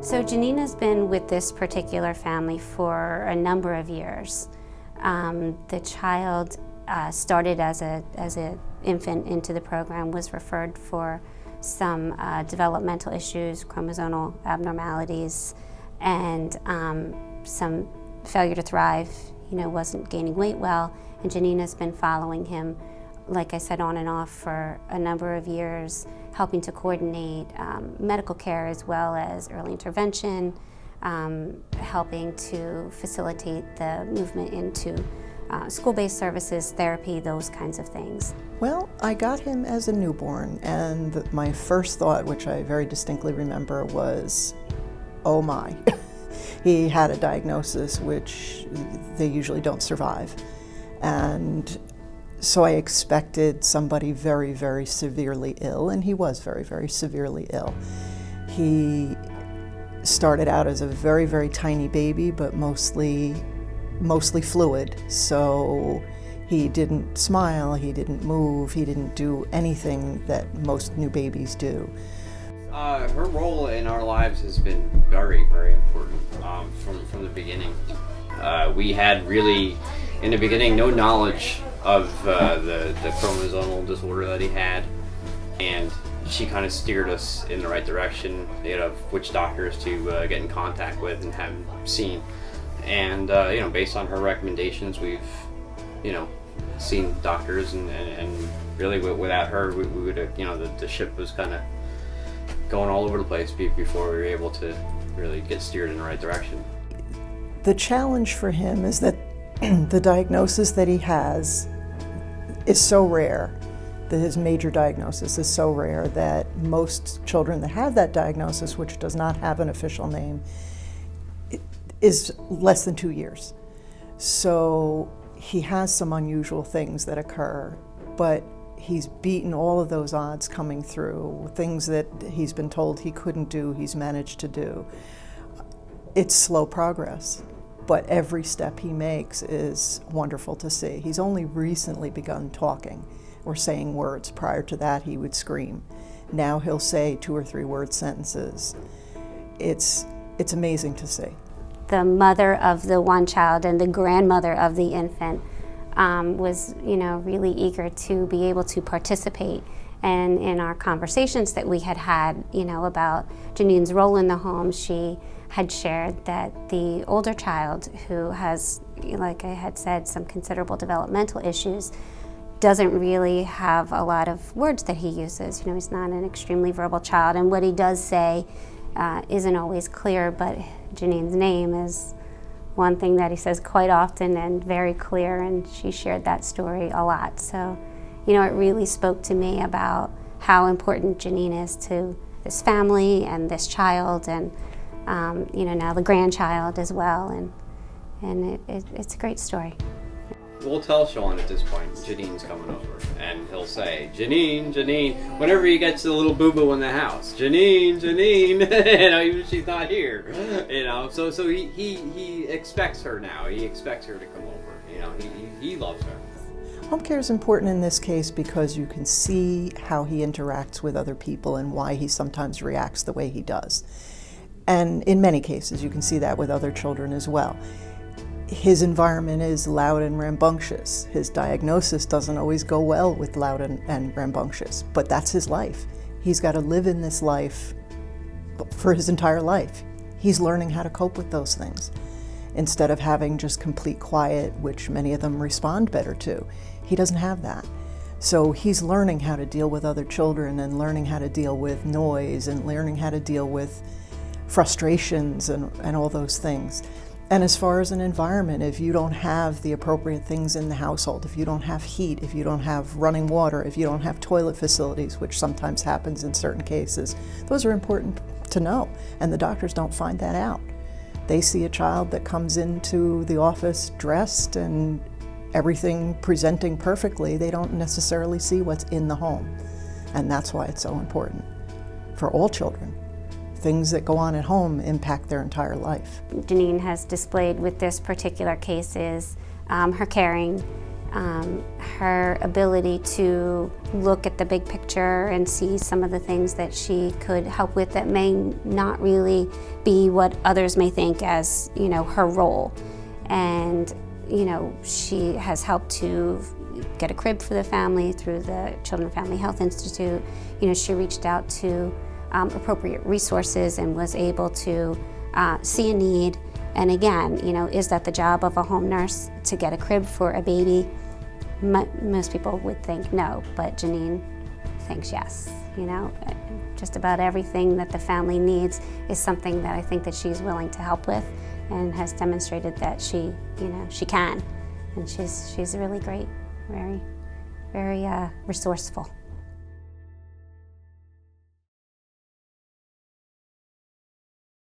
So Jenine has been with this particular family for a number of years. The child started as an infant into the program, was referred for some developmental issues, chromosomal abnormalities, and some failure to thrive. Wasn't gaining weight well, and Jenine has been following him, like I said, on and off for a number of years, helping to coordinate medical care as well as early intervention, helping to facilitate the movement into school-based services, therapy, those kinds of things. Well, I got him as a newborn, and my first thought, which I very distinctly remember, was, oh my. He had a diagnosis which they usually don't survive. And so I expected somebody very, very severely ill, and he was very, very severely ill. He started out as a very, very tiny baby, but mostly fluid. So he didn't smile, he didn't move, he didn't do anything that most new babies do. Her role in our lives has been very, very important from the beginning. We had really, in the beginning, no knowledge of the chromosomal disorder that he had, and she kind of steered us in the right direction, of which doctors to get in contact with and have him seen. And based on her recommendations, we've seen doctors, and really without her, we would have, the ship was kind of going all over the place before we were able to really get steered in the right direction. The challenge for him is that the diagnosis that he has is so rare, that his major diagnosis is so rare that most children that have that diagnosis, which does not have an official name, is less than 2 years. So he has some unusual things that occur, but he's beaten all of those odds coming through. Things that he's been told he couldn't do, he's managed to do. It's slow progress, but every step he makes is wonderful to see. He's only recently begun talking or saying words. Prior to that, he would scream. Now he'll say 2 or 3 word sentences. It's amazing to see. The mother of the one child and the grandmother of the infant was, really eager to be able to participate. And in our conversations that we had about Janine's role in the home, she had shared that the older child, who has, like I had said, some considerable developmental issues, doesn't really have a lot of words that he uses. He's not an extremely verbal child, and what he does say isn't always clear, but Janine's name is one thing that he says quite often and very clear, and she shared that story a lot. So, it really spoke to me about how important Jenine is to this family and this child, and now the grandchild as well, and it's a great story. We'll tell Sean at this point, Janine's coming over, and he'll say, Jenine, Jenine, whenever he gets the little boo-boo in the house, Jenine, Jenine, even if she's not here, so he expects her now, he expects her to come over, he loves her. Home care is important in this case because you can see how he interacts with other people and why he sometimes reacts the way he does. And in many cases, you can see that with other children as well. His environment is loud and rambunctious. His diagnosis doesn't always go well with loud and rambunctious, but that's his life. He's got to live in this life for his entire life. He's learning how to cope with those things instead of having just complete quiet, which many of them respond better to. He doesn't have that. So he's learning how to deal with other children and learning how to deal with noise and learning how to deal with frustrations and all those things. And as far as an environment, if you don't have the appropriate things in the household, if you don't have heat, if you don't have running water, if you don't have toilet facilities, which sometimes happens in certain cases, those are important to know, and the doctors don't find that out. They see a child that comes into the office dressed and everything presenting perfectly. They don't necessarily see what's in the home, and that's why it's so important for all children. Things that go on at home impact their entire life. Jenine has displayed with this particular case is her caring, her ability to look at the big picture and see some of the things that she could help with that may not really be what others may think as, her role. And, she has helped to get a crib for the family through the Children and Family Health Institute. She reached out to appropriate resources and was able to see a need. And again, is that the job of a home nurse to get a crib for a baby? Most people would think no, but Jenine thinks yes. Just about everything that the family needs is something that I think that she's willing to help with, and has demonstrated that she can. And she's really great, very, very resourceful.